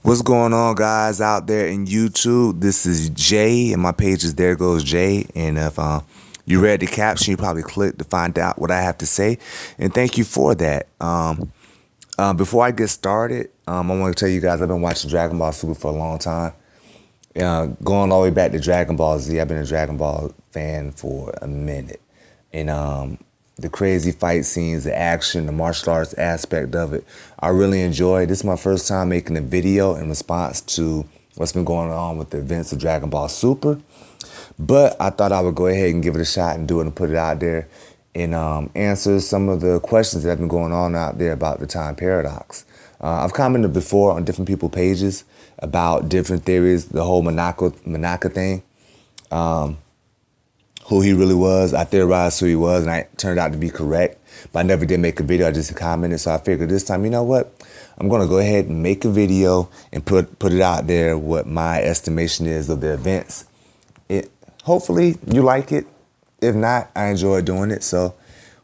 What's going on, guys, out there in YouTube? This is Jay, and my page is There Goes Jay. And if you read the caption, you probably clicked to find out what I have to say. And thank you for that. Before I get started, I want to tell you guys I've been watching Dragon Ball Super for a long time. Going all the way back to Dragon Ball Z, I've been a Dragon Ball fan for a minute. And the crazy fight scenes, the action, the martial arts aspect of it, I really enjoy. This is my first time making a video in response to what's been going on with the events of Dragon Ball Super. But I thought I would go ahead and give it a shot and do it and put it out there and answer some of the questions that have been going on out there about the time paradox. I've commented before on different people's pages about different theories, the whole Manaka thing. Who he really was. I theorized who he was, and I turned out to be correct. But I never did make a video. I just commented. So I figured this time, you know what? I'm going to go ahead and make a video and put it out there what my estimation is of the events. Hopefully you like it. If not, I enjoy doing it. So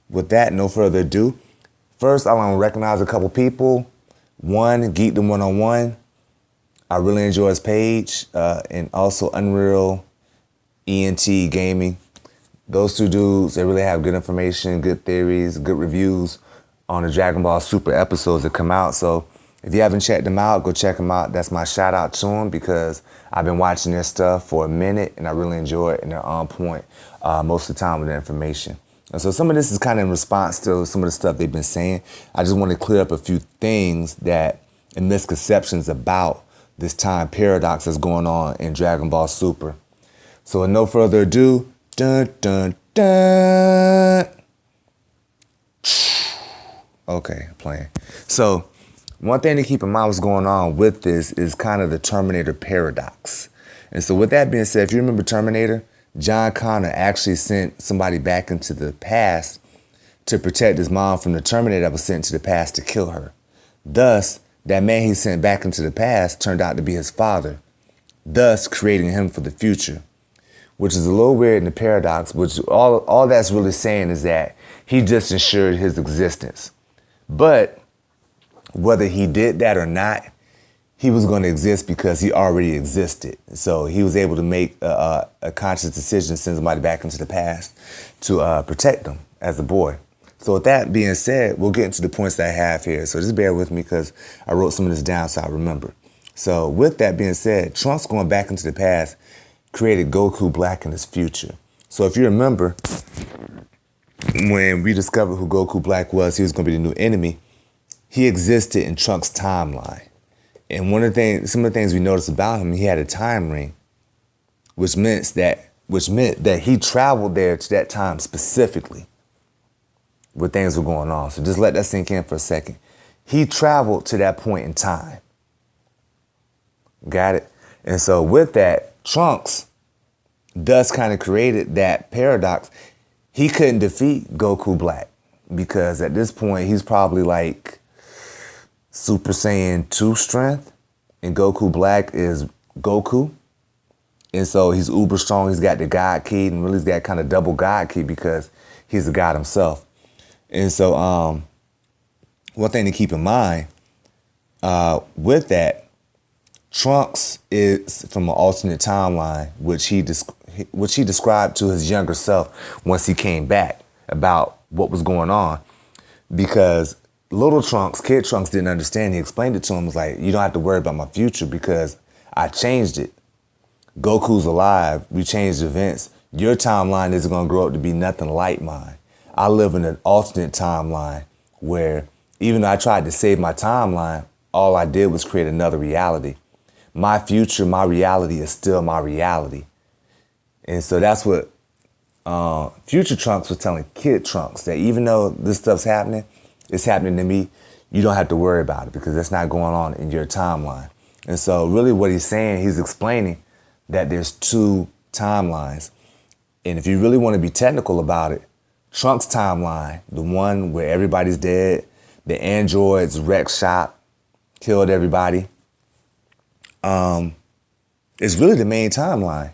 with that, no further ado. First, I want to recognize a couple people. One, Geek the 101. I really enjoy his page. And also Unreal ENT Gaming. Those two dudes, they really have good information, good theories, good reviews on the Dragon Ball Super episodes that come out. So if you haven't checked them out, go check them out. That's my shout out to them because I've been watching their stuff for a minute and I really enjoy it and they're on point most of the time with their information. And so some of this is kind of in response to some of the stuff they've been saying. I just want to clear up a few things and misconceptions about this time paradox that's going on in Dragon Ball Super. So with no further ado, dun, dun, dun. Okay, playing. So one thing to keep in mind what's going on with this is kind of the Terminator paradox. And so with that being said, if you remember Terminator, John Connor actually sent somebody back into the past to protect his mom from the Terminator that was sent to the past to kill her. Thus, that man he sent back into the past turned out to be his father, thus creating him for the future. Which is a little weird in the paradox, which all that's really saying is that he just ensured his existence. But whether he did that or not, he was going to exist because he already existed. So he was able to make a conscious decision to send somebody back into the past to protect them as a boy. So with that being said, we'll get into the points that I have here. So just bear with me because I wrote some of this down so I remember. So with that being said, Trunks going back into the past created Goku Black in his future. So if you remember, when we discovered who Goku Black was, he was going to be the new enemy, he existed in Trunks' timeline. And some of the things we noticed about him, he had a time ring, which meant that he traveled there to that time specifically where things were going on. So just let that sink in for a second. He traveled to that point in time. Got it? And so with that, Trunks thus kind of created that paradox. He couldn't defeat Goku Black because at this point he's probably like Super Saiyan 2 strength and Goku Black is Goku. And so he's uber strong. He's got the God Key and really he's got kind of double God Key because he's a God himself. And so one thing to keep in mind with that, Trunks is from an alternate timeline, which he described to his younger self once he came back about what was going on. Because little Trunks, kid Trunks didn't understand. He explained it to him. He was like, you don't have to worry about my future because I changed it. Goku's alive. We changed events. Your timeline isn't going to grow up to be nothing like mine. I live in an alternate timeline where even though I tried to save my timeline, all I did was create another reality. My future, my reality is still my reality. And so that's what future Trunks was telling kid Trunks, that even though this stuff's happening, it's happening to me, you don't have to worry about it because it's not going on in your timeline. And so really what he's saying, he's explaining that there's two timelines. And if you really want to be technical about it, Trunks' timeline, the one where everybody's dead, the androids wrecked shop, killed everybody, is really the main timeline.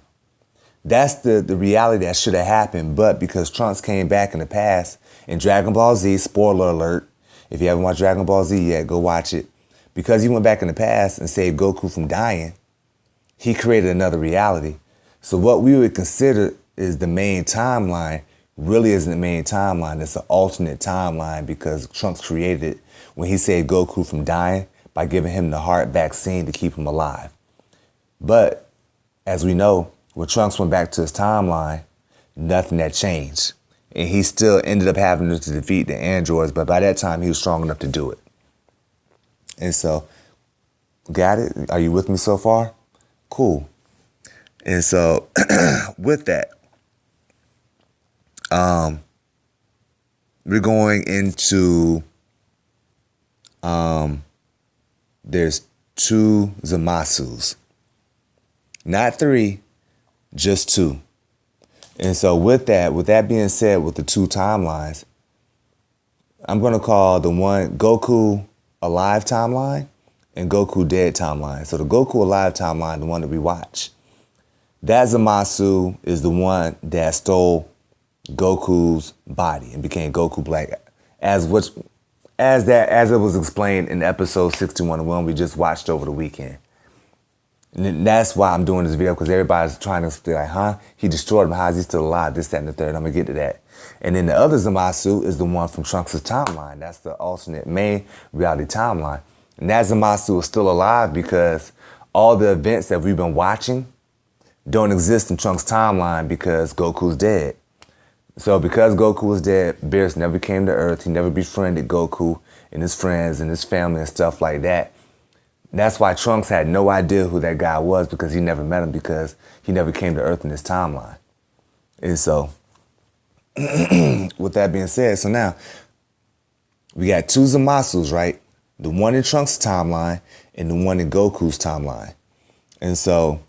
That's the reality that should have happened, but because Trunks came back in the past in Dragon Ball Z, spoiler alert, if you haven't watched Dragon Ball Z yet, go watch it. because he went back in the past and saved Goku from dying, he created another reality. So what we would consider is the main timeline really isn't the main timeline. It's an alternate timeline because Trunks created it when he saved Goku from dying by giving him the heart vaccine to keep him alive. But as we know, when Trunks went back to his timeline, nothing had changed. And he still ended up having to defeat the androids, but by that time he was strong enough to do it. And so, got it? Are you with me so far? Cool. And so, with that, we're going into, there's 2 Zamasus. Not 3, just 2. And so with that being said, with the 2 timelines, I'm going to call the one Goku Alive timeline and Goku Dead timeline. So the Goku Alive timeline, the one that we watch, that Zamasu is the one that stole Goku's body and became Goku Black, as it was explained in episode 61, the one we just watched over the weekend. And that's why I'm doing this video, because everybody's trying to be like, huh? He destroyed him. How is he still alive? This, that, and the third. I'm going to get to that. And then the other Zamasu is the one from Trunks' timeline. That's the alternate main reality timeline. And that Zamasu is still alive because all the events that we've been watching don't exist in Trunks' timeline because Goku's dead. So because Goku was dead, Beerus never came to Earth. He never befriended Goku and his friends and his family and stuff like that. That's why Trunks had no idea who that guy was, because he never met him, because he never came to Earth in his timeline. And so, with that being said, so now, we got 2 Zamasus, right? The one in Trunks' timeline and the one in Goku's timeline. And so,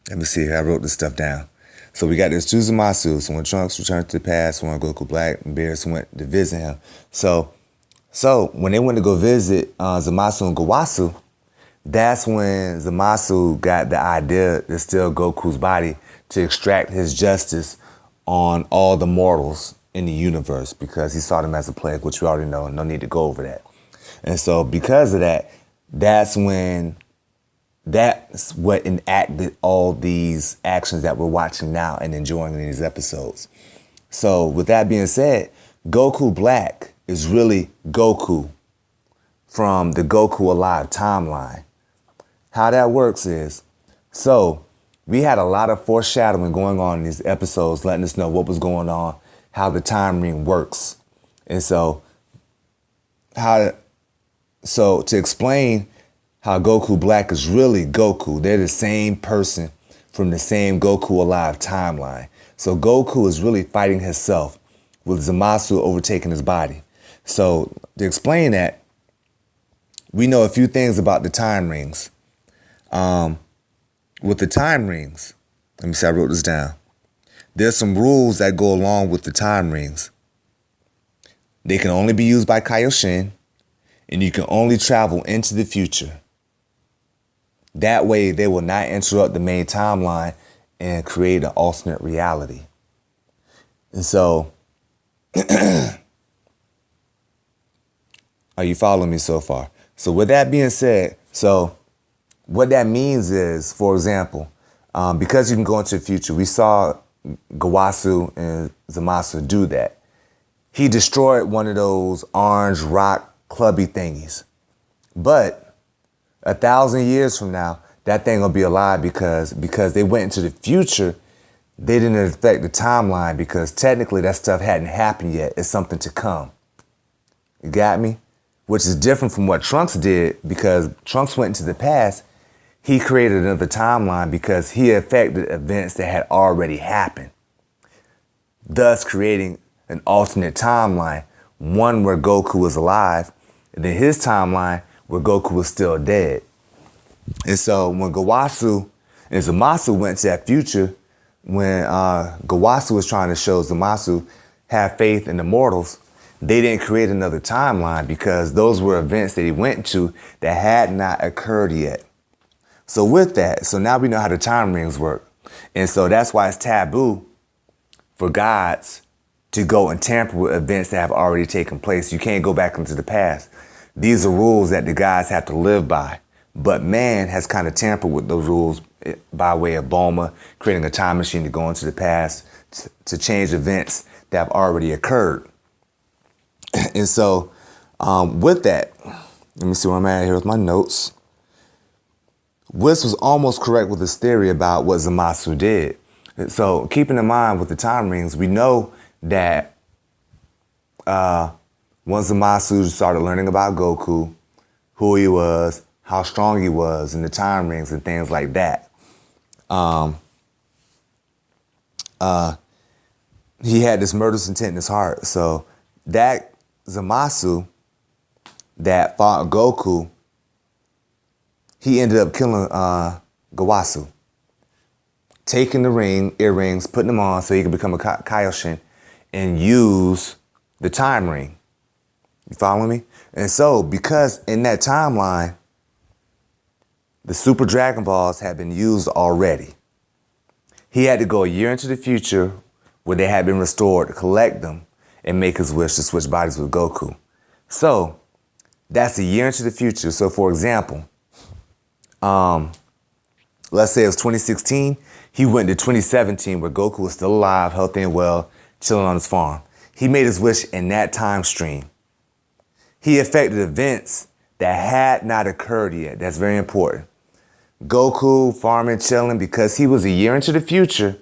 let me see, I wrote this stuff down. So we got these 2 Zamasus. So when Trunks returned to the past, when Goku Black and Beerus went to visit him. So when they went to go visit Zamasu and Gowasu, that's when Zamasu got the idea to steal Goku's body to extract his justice on all the mortals in the universe, because he saw them as a plague, which we already know, no need to go over that. And so because of that, that's what enacted all these actions that we're watching now and enjoying in these episodes. So with that being said, Goku Black is really Goku from the Goku Alive timeline. How that works is, so we had a lot of foreshadowing going on in these episodes, letting us know what was going on, how the time ring works. And so to explain how Goku Black is really Goku, they're the same person from the same Goku Alive timeline. So Goku is really fighting himself with Zamasu overtaking his body. So to explain that, we know a few things about the time rings. With the time rings, let me see, I wrote this down. There's some rules that go along with the time rings. They can only be used by Kaioshin, and you can only travel into the future. That way, they will not interrupt the main timeline and create an alternate reality. And so, are you following me so far? So with that being said, so what that means is, for example, because you can go into the future, we saw Gowasu and Zamasu do that. He destroyed one of those orange rock clubby thingies. But 1,000 years from now, that thing will be alive because they went into the future. They didn't affect the timeline because technically that stuff hadn't happened yet. It's something to come. You got me? Which is different from what Trunks did, because Trunks went into the past. He created another timeline because he affected events that had already happened, thus creating an alternate timeline, one where Goku was alive, and then his timeline where Goku was still dead. And so when Gowasu and Zamasu went to that future, when Gowasu was trying to show Zamasu have faith in the mortals, they didn't create another timeline because those were events that he went to that had not occurred yet. So with that, so now we know how the time rings work. And so that's why it's taboo for gods to go and tamper with events that have already taken place. You can't go back into the past These are rules that the guys have to live by. But man has kind of tampered with those rules by way of Bulma creating a time machine to go into the past to change events that have already occurred. And so with that, let me see where I'm at here with my notes. Wiss was almost correct with his theory about what Zamasu did. So keeping in mind with the time rings, we know that once Zamasu started learning about Goku, who he was, how strong he was, and the time rings and things like that, he had this murderous intent in his heart. So that Zamasu that fought Goku, he ended up killing Gawasu, taking the earrings, putting them on so he could become a Kaioshin and use the time ring. You follow me? And so, because in that timeline, the Super Dragon Balls had been used already, he had to go a year into the future where they had been restored to collect them and make his wish to switch bodies with Goku. So, that's a year into the future. So, for example, let's say it was 2016, he went to 2017 where Goku was still alive, healthy and well, chilling on his farm. He made his wish in that time stream. He affected events that had not occurred yet. That's very important. Goku farming, chilling, because he was a year into the future,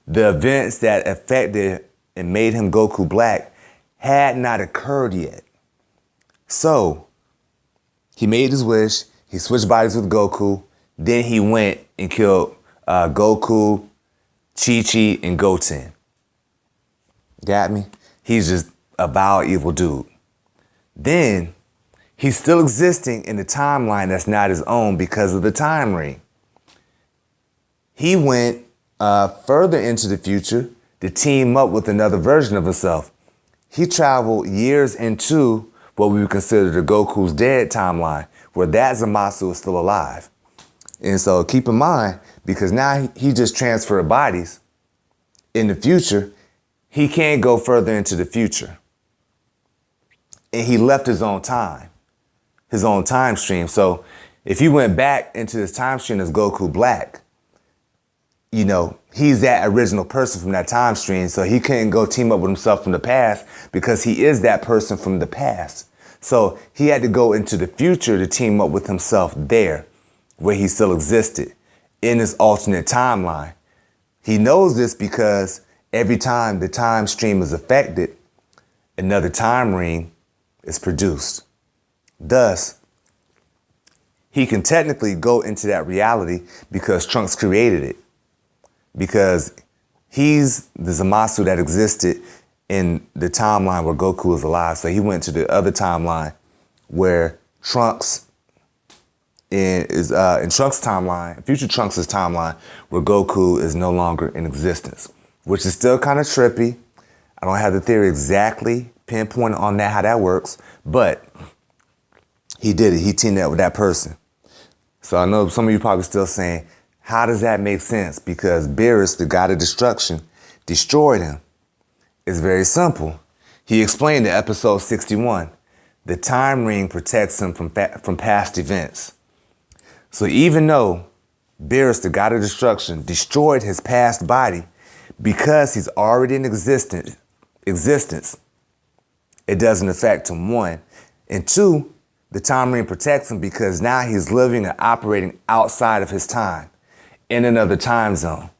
the events that affected and made him Goku Black had not occurred yet. So, he made his wish, he switched bodies with Goku, then he went and killed Goku, Chi-Chi, and Goten. Got me? He's just a vile, evil dude. Then, he's still existing in the timeline that's not his own because of the time ring. He went further into the future to team up with another version of himself. He traveled years into what we would consider the Goku's dead timeline, where that Zamasu is still alive. And so keep in mind, because now he just transferred bodies, in the future, he can't go further into the future. And he left his own time stream. So if he went back into his time stream as Goku Black, you know, he's that original person from that time stream. So he couldn't go team up with himself from the past because he is that person from the past. So he had to go into the future to team up with himself there, where he still existed, in his alternate timeline. He knows this because every time the time stream is affected, another time ring is produced. Thus, he can technically go into that reality because Trunks created it. Because he's the Zamasu that existed in the timeline where Goku was alive. So he went to the other timeline where Trunks in Trunks' timeline, future Trunks' timeline, where Goku is no longer in existence, which is still kind of trippy. I don't have the theory exactly pinpointed on that, how that works, but he did it. He teamed up with that person. So I know some of you probably still saying, how does that make sense? Because Beerus, the god of destruction, destroyed him. It's very simple. He explained in episode 61, the time ring protects him from past events. So even though Beerus, the god of destruction, destroyed his past body, because he's already in existence, it doesn't affect him, one. And two, the time ring protects him because now he's living and operating outside of his time, in another time zone,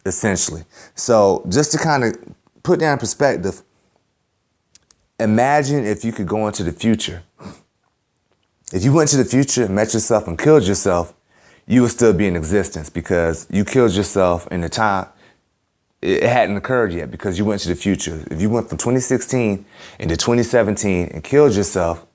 essentially. So just to kind of put that in perspective, imagine if you could go into the future. If you went to the future, met yourself and killed yourself, you would still be in existence because you killed yourself in the time it hadn't occurred yet because you went to the future. If you went from 2016 into 2017 and killed yourself,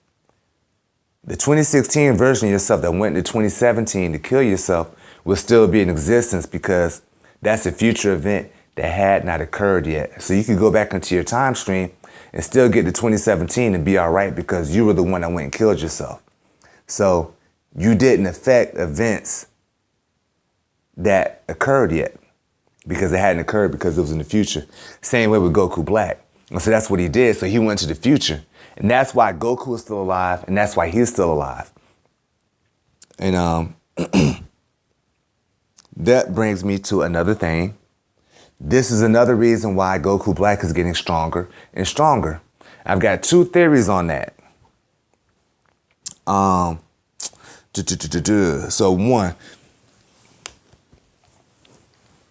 the 2016 version of yourself that went to 2017 to kill yourself will still be in existence because that's a future event that had not occurred yet. So you could go back into your time stream and still get to 2017 and be all right because you were the one that went and killed yourself. So you didn't affect events that occurred yet because it hadn't occurred because it was in the future. Same way with Goku Black. And so that's what he did. So he went to the future And that's why Goku is still alive, and that's why he's still alive. And that brings me to another thing. This is another reason why Goku Black is getting stronger and stronger. I've got two theories on that. So one,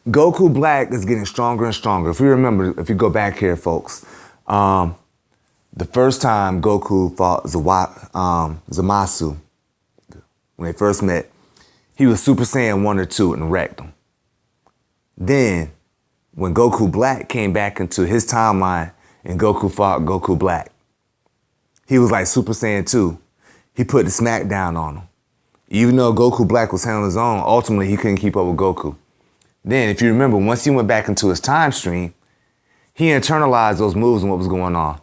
Goku Black is getting stronger and stronger. If you remember, if you go back here, folks, the first time Goku fought Zamasu, when they first met, he was Super Saiyan 1 or 2 and wrecked him. Then, when Goku Black came back into his timeline and Goku fought Goku Black, he was like Super Saiyan 2. He put the smack down on him. Even though Goku Black was handling his own, ultimately he couldn't keep up with Goku. Then, if you remember, once he went back into his time stream, he internalized those moves and what was going on.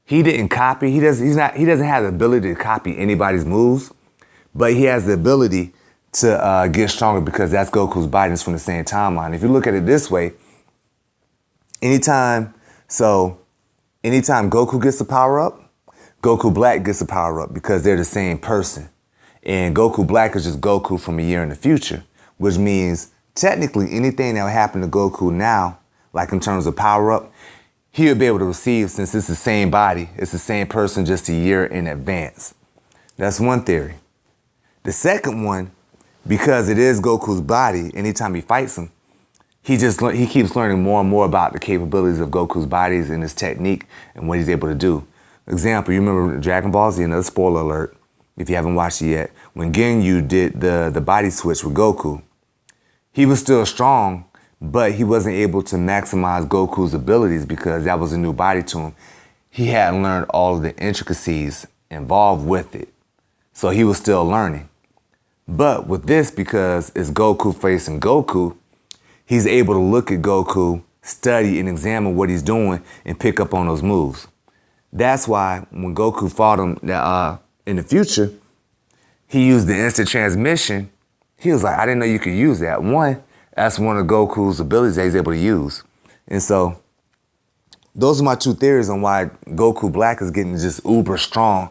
He didn't copy. He doesn't have the ability to copy anybody's moves, but he has the ability to get stronger because that's Goku's body and it's from the same timeline. If you look at it this way, anytime Goku gets a power up, Goku Black gets a power up because they're the same person. And Goku Black is just Goku from a year in the future, which means technically anything that would happen to Goku now, like in terms of power up, he would be able to receive since it's the same body. It's the same person just a year in advance. That's one theory. The second one, because it is Goku's body, anytime he fights him, he keeps learning more and more about the capabilities of Goku's bodies and his technique and what he's able to do. Example, you remember Dragon Ball Z, another spoiler alert, if you haven't watched it yet, when Ginyu did the body switch with Goku, he was still strong, but he wasn't able to maximize Goku's abilities because that was a new body to him. He hadn't learned all of the intricacies involved with it. So he was still learning. But with this, because it's Goku facing Goku, he's able to look at Goku, study and examine what he's doing and pick up on those moves. That's why when Goku fought him in the future, he used the instant transmission. He was like, I didn't know you could use that. One, that's one of Goku's abilities that he's able to use. And so those are my two theories on why Goku Black is getting just uber strong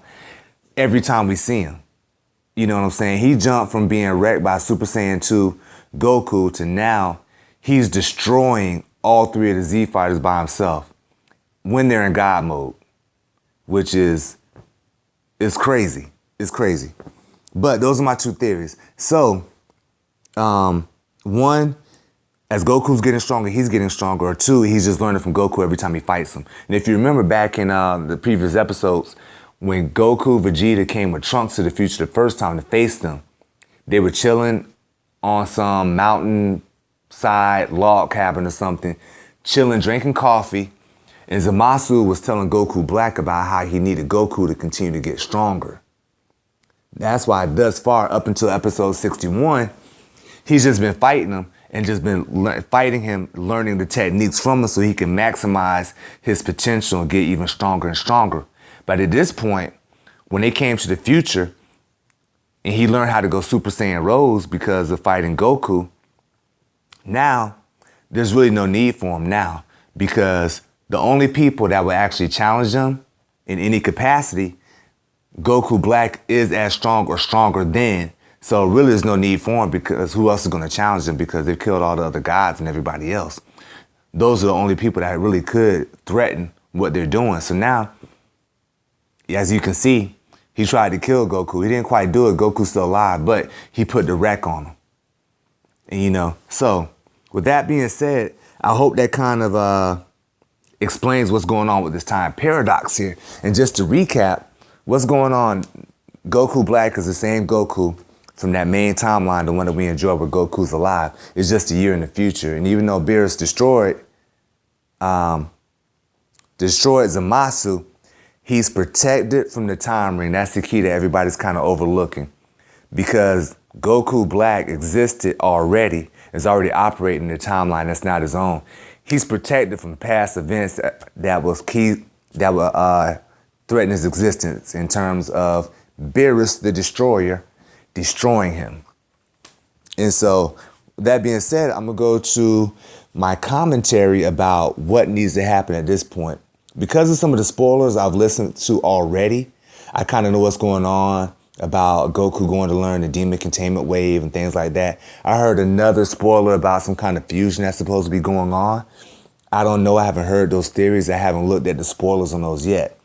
every time we see him. You know what I'm saying? He jumped from being wrecked by Super Saiyan 2 Goku to now he's destroying all three of the Z fighters by himself when they're in God mode, which is crazy. It's crazy. But those are my two theories. So, one, as Goku's getting stronger, he's getting stronger. Or two, he's just learning from Goku every time he fights him. And if you remember back in the previous episodes, when Goku, Vegeta came with Trunks to the future the first time to face them, they were chilling on some mountainside log cabin or something, chilling, drinking coffee, and Zamasu was telling Goku Black about how he needed Goku to continue to get stronger. That's why thus far, up until episode 61, he's just been fighting him and just been fighting him, learning the techniques from him so he can maximize his potential and get even stronger and stronger. But at this point, when they came to the future and he learned how to go Super Saiyan Rose because of fighting Goku, now there's really no need for him now because the only people that would actually challenge him in any capacity, Goku Black is as strong or stronger than. So really there's no need for him because who else is going to challenge him because they've killed all the other gods and everybody else. Those are the only people that really could threaten what they're doing. So now, as you can see, he tried to kill Goku. He didn't quite do it. Goku's still alive, but he put the wreck on him. And so with that being said, I hope that kind of explains what's going on with this time paradox here. And just to recap, what's going on, Goku Black is the same Goku from that main timeline, the one that we enjoy where Goku's alive. It's just a year in the future. And even though Beerus destroyed Zamasu, he's protected from the time ring. That's the key that everybody's kind of overlooking. Because Goku Black existed already, is already operating in the timeline that's not his own. He's protected from past events that will threaten his existence in terms of Beerus the Destroyer destroying him. And so, with that being said, I'm going to go to my commentary about what needs to happen at this point. Because of some of the spoilers I've listened to already, I kind of know what's going on about Goku going to learn the demon containment wave and things like that. I heard another spoiler about some kind of fusion that's supposed to be going on. I don't know. I haven't heard those theories. I haven't looked at the spoilers on those yet.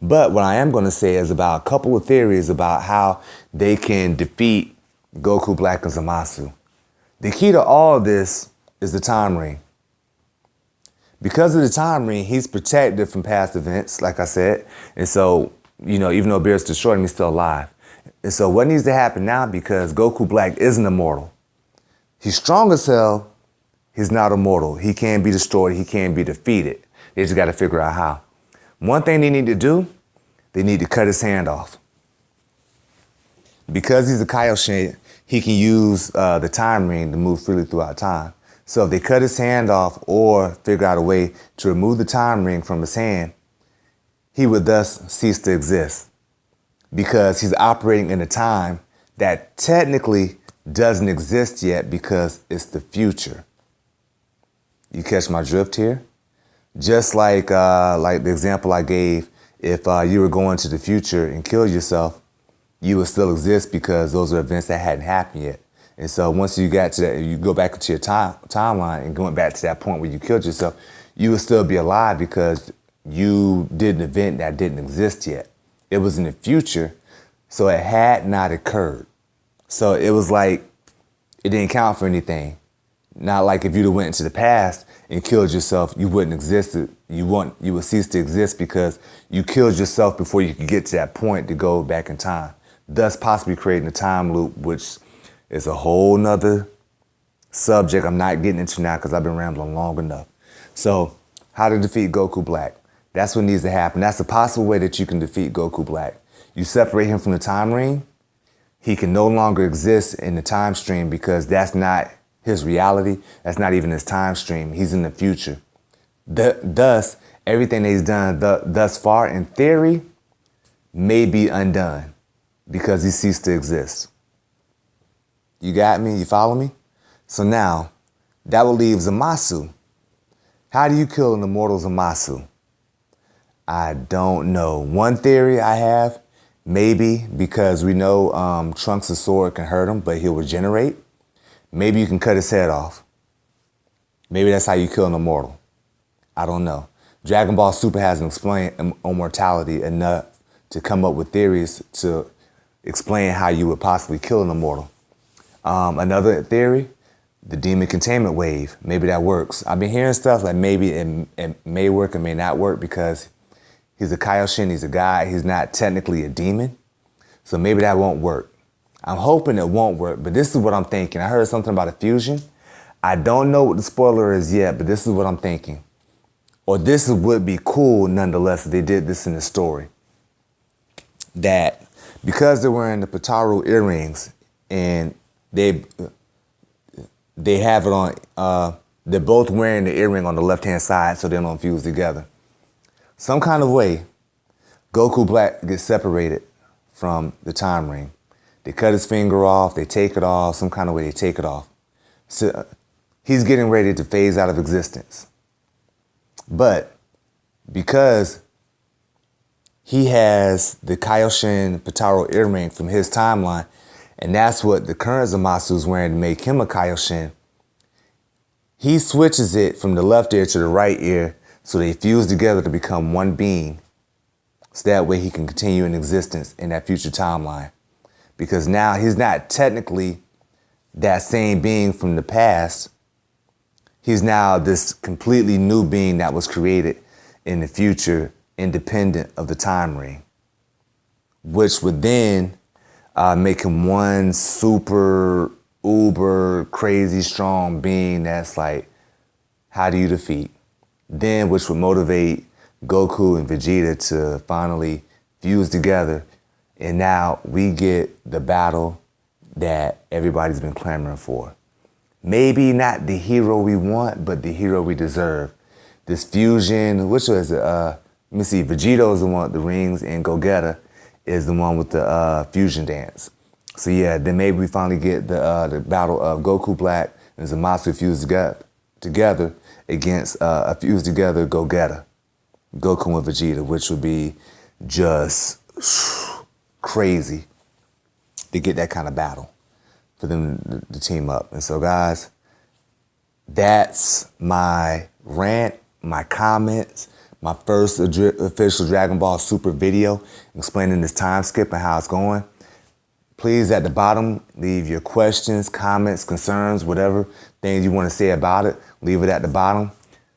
But what I am going to say is about a couple of theories about how they can defeat Goku Black and Zamasu. The key to all of this is the time ring. Because of the time ring, he's protected from past events, like I said. And so, even though Beerus Destroyed him, he's still alive. And so what needs to happen now, because Goku Black isn't immortal. He's strong as hell. He's not immortal. He can't be destroyed. He can't be defeated. They just got to figure out how. One thing they need to do, they need to cut his hand off. Because he's a Kaioshin, he can use the time ring to move freely throughout time. So if they cut his hand off or figure out a way to remove the time ring from his hand, he would thus cease to exist. Because he's operating in a time that technically doesn't exist yet because it's the future. You catch my drift here? Just like the example I gave, if you were going to the future and killed yourself, you would still exist because those are events that hadn't happened yet. And so once you got to that, you go back into your timeline and going back to that point where you killed yourself, you would still be alive because you did an event that didn't exist yet. It was in the future, so it had not occurred. So it was like it didn't count for anything. Not like if you'd have went into the past and killed yourself, you wouldn't exist. You would cease to exist because you killed yourself before you could get to that point to go back in time, thus possibly creating a time loop, which is a whole nother subject I'm not getting into now because I've been rambling long enough. So how to defeat Goku Black. That's what needs to happen. That's a possible way that you can defeat Goku Black. You separate him from the time ring. He can no longer exist in the time stream because that's not his reality. That's not even his time stream. He's in the future. Thus, everything that he's done thus far, in theory, may be undone because he ceased to exist. You got me? You follow me? So now, that will leave Zamasu. How do you kill an immortal Zamasu? I don't know. One theory I have, maybe because we know Trunks' sword can hurt him, but he'll regenerate. Maybe you can cut his head off. Maybe that's how you kill an immortal. I don't know. Dragon Ball Super hasn't explained immortality enough to come up with theories to explain how you would possibly kill an immortal. Another theory, the demon containment wave. Maybe that works. I've been hearing stuff like maybe it may work or may not work because he's a Kaioshin, he's a guy, he's not technically a demon. So maybe that won't work. I'm hoping it won't work, but this is what I'm thinking. I heard something about a fusion. I don't know what the spoiler is yet, but this is what I'm thinking. Or this would be cool nonetheless if they did this in the story. That because they're wearing the Pataru earrings and they have it on, they're both wearing the earring on the left-hand side so they don't fuse together. Some kind of way, Goku Black gets separated from the time ring. They cut his finger off, they take it off, some kind of way they take it off. So he's getting ready to phase out of existence. But because he has the Kaioshin Pataru earring from his timeline, and that's what the current Zamasu is wearing to make him a Kaioshin, he switches it from the left ear to the right ear so they fuse together to become one being. So that way he can continue in existence in that future timeline. Because now he's not technically that same being from the past. He's now this completely new being that was created in the future, independent of the time ring, which would then make him one super, uber, crazy strong being that's like, how do you defeat? Then, which would motivate Goku and Vegeta to finally fuse together. And now we get the battle that everybody's been clamoring for. Maybe not the hero we want, but the hero we deserve. This fusion, which was, let me see, Vegeta is the one with the rings and Gogeta is the one with the fusion dance. So yeah, then maybe we finally get the battle of Goku Black and Zamasu fused together against a fused together Gogeta. Goku and Vegeta, which would be just crazy to get that kind of battle for them to team up. And so, guys, that's my rant, my comments, my first official Dragon Ball Super video explaining this time skip and how it's going. Please, at the bottom, leave your questions, comments, concerns, whatever things you want to say about it. Leave it at the bottom.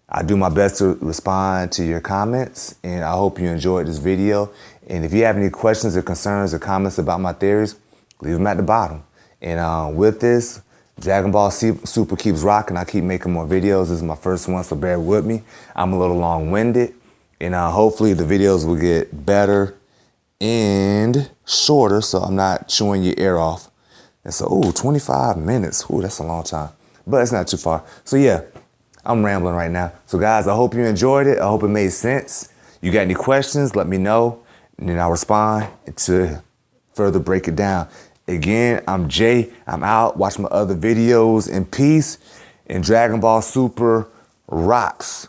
I do my best to respond to your comments, and I hope you enjoyed this video. And if you have any questions or concerns or comments about my theories, leave them at the bottom. And with this, Dragon Ball Super keeps rocking. I keep making more videos. This is my first one, so bear with me. I'm a little long-winded, and hopefully the videos will get better and shorter, so I'm not chewing your ear off. And so, 25 minutes. That's a long time, but it's not too far. So yeah, I'm rambling right now. So guys, I hope you enjoyed it. I hope it made sense. You got any questions, let me know, and then I'll respond to further break it down. Again, I'm Jay. I'm out. Watch my other videos in peace. And Dragon Ball Super rocks.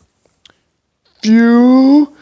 Fusion.